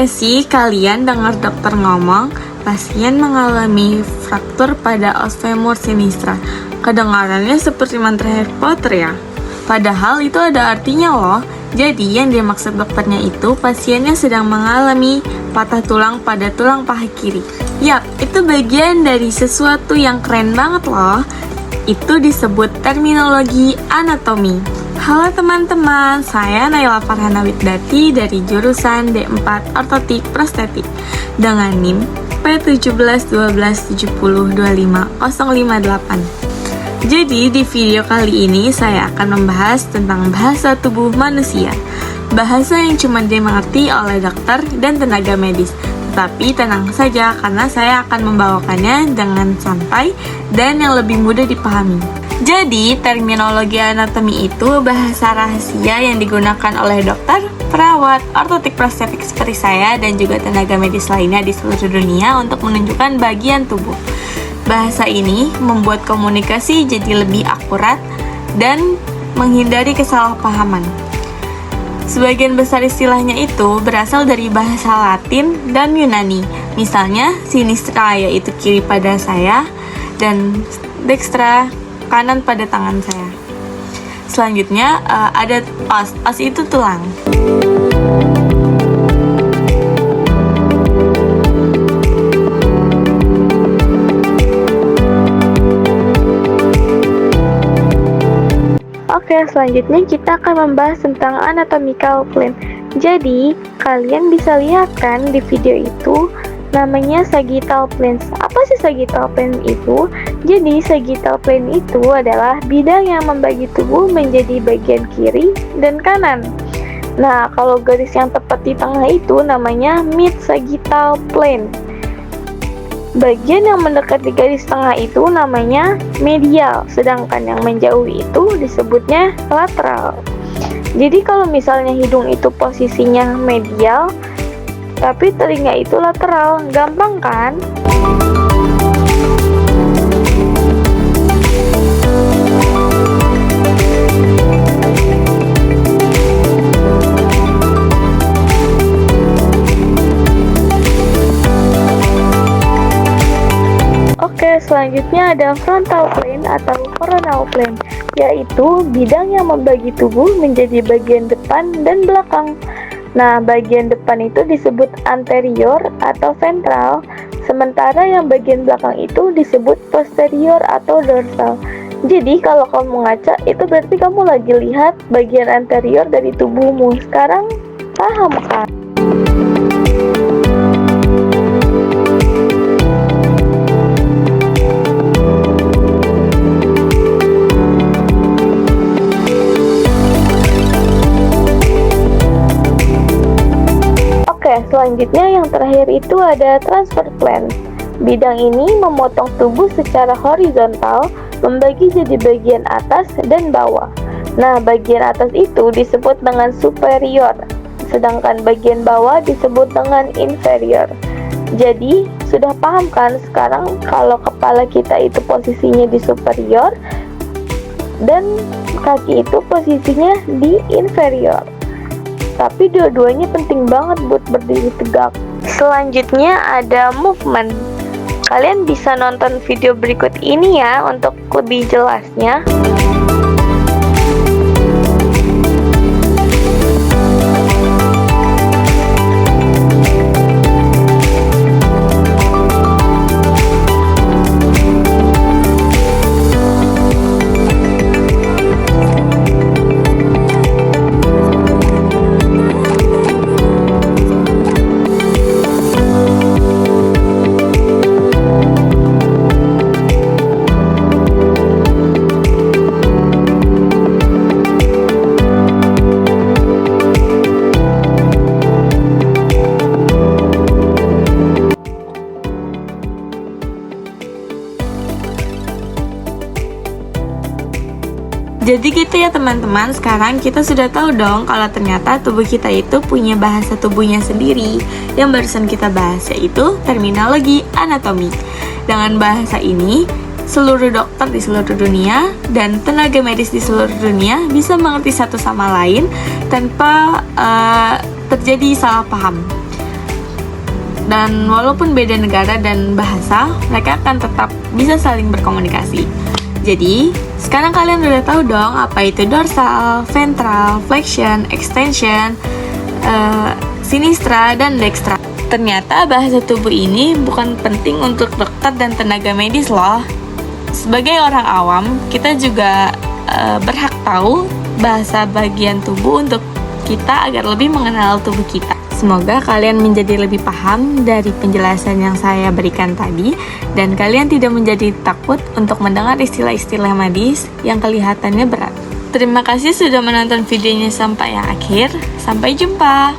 gak sih kalian dengar dokter ngomong, pasien mengalami fraktur pada os femur sinistra? Kedengarannya seperti mantra Harry Potter ya? Padahal itu ada artinya loh. Jadi yang dimaksud dokternya itu pasiennya sedang mengalami patah tulang pada tulang paha kiri. Yap, itu bagian dari sesuatu yang keren banget loh. Itu disebut terminologi anatomi. Halo teman-teman, saya Naila Farhana Widati dari jurusan D4 Ortotik Prostetik dengan NIM P1712702558. Jadi di video kali ini saya akan membahas tentang bahasa tubuh manusia. Bahasa yang cuma dimengerti oleh dokter dan tenaga medis. Tapi tenang saja karena saya akan membawakannya dengan santai dan yang lebih mudah dipahami. Jadi, terminologi anatomi itu bahasa rahasia yang digunakan oleh dokter, perawat, ortotik prostetik seperti saya dan juga tenaga medis lainnya di seluruh dunia untuk menunjukkan bagian tubuh. Bahasa ini membuat komunikasi jadi lebih akurat dan menghindari kesalahpahaman. Sebagian besar istilahnya itu berasal dari bahasa Latin dan Yunani. Misalnya, sinistra yaitu kiri pada saya dan dextra kanan pada tangan saya. Selanjutnya ada os. Os itu tulang. Oke, selanjutnya kita akan membahas tentang anatomical plane. Jadi, kalian bisa lihat kan di video itu namanya sagittal plane. Apa sih sagittal plane itu? Jadi, sagittal plane itu adalah bidang yang membagi tubuh menjadi bagian kiri dan kanan. Nah, kalau garis yang tepat di tengah itu namanya mid sagittal plane. Bagian yang mendekati garis tengah itu namanya medial, sedangkan yang menjauhi itu disebutnya lateral. Jadi kalau misalnya hidung itu posisinya medial, tapi telinga itu lateral, gampang kan? Oke, selanjutnya ada frontal plane atau coronal plane, yaitu bidang yang membagi tubuh menjadi bagian depan dan belakang. Nah, bagian depan itu disebut anterior atau ventral, sementara yang bagian belakang itu disebut posterior atau dorsal. Jadi, kalau kamu ngaca, itu berarti kamu lagi lihat bagian anterior dari tubuhmu. Sekarang, paham kan? Selanjutnya yang terakhir itu ada transverse plane. Bidang ini memotong tubuh secara horizontal, membagi jadi bagian atas dan bawah. Nah, bagian atas itu disebut dengan superior, sedangkan bagian bawah disebut dengan inferior. Jadi, sudah paham kan sekarang kalau kepala kita itu posisinya di superior dan kaki itu posisinya di inferior. Tapi dua-duanya penting banget buat berdiri tegak. Selanjutnya ada movement. Kalian bisa nonton video berikut ini ya untuk lebih jelasnya. Jadi gitu ya teman-teman, sekarang kita sudah tahu dong kalau ternyata tubuh kita itu punya bahasa tubuhnya sendiri. Yang barusan kita bahas yaitu terminologi anatomi. Dengan bahasa ini, seluruh dokter di seluruh dunia dan tenaga medis di seluruh dunia bisa mengerti satu sama lain tanpa terjadi salah paham. Dan walaupun beda negara dan bahasa, mereka akan tetap bisa saling berkomunikasi. Jadi, sekarang kalian udah tahu dong apa itu dorsal, ventral, flexion, extension, sinistra, dan dextra. Ternyata bahasa tubuh ini bukan penting untuk dokter dan tenaga medis loh. Sebagai orang awam, kita juga berhak tahu bahasa bagian tubuh untuk kita agar lebih mengenal tubuh kita. Semoga kalian menjadi lebih paham dari penjelasan yang saya berikan tadi dan kalian tidak menjadi takut untuk mendengar istilah-istilah medis yang kelihatannya berat. Terima kasih sudah menonton videonya sampai yang akhir. Sampai jumpa.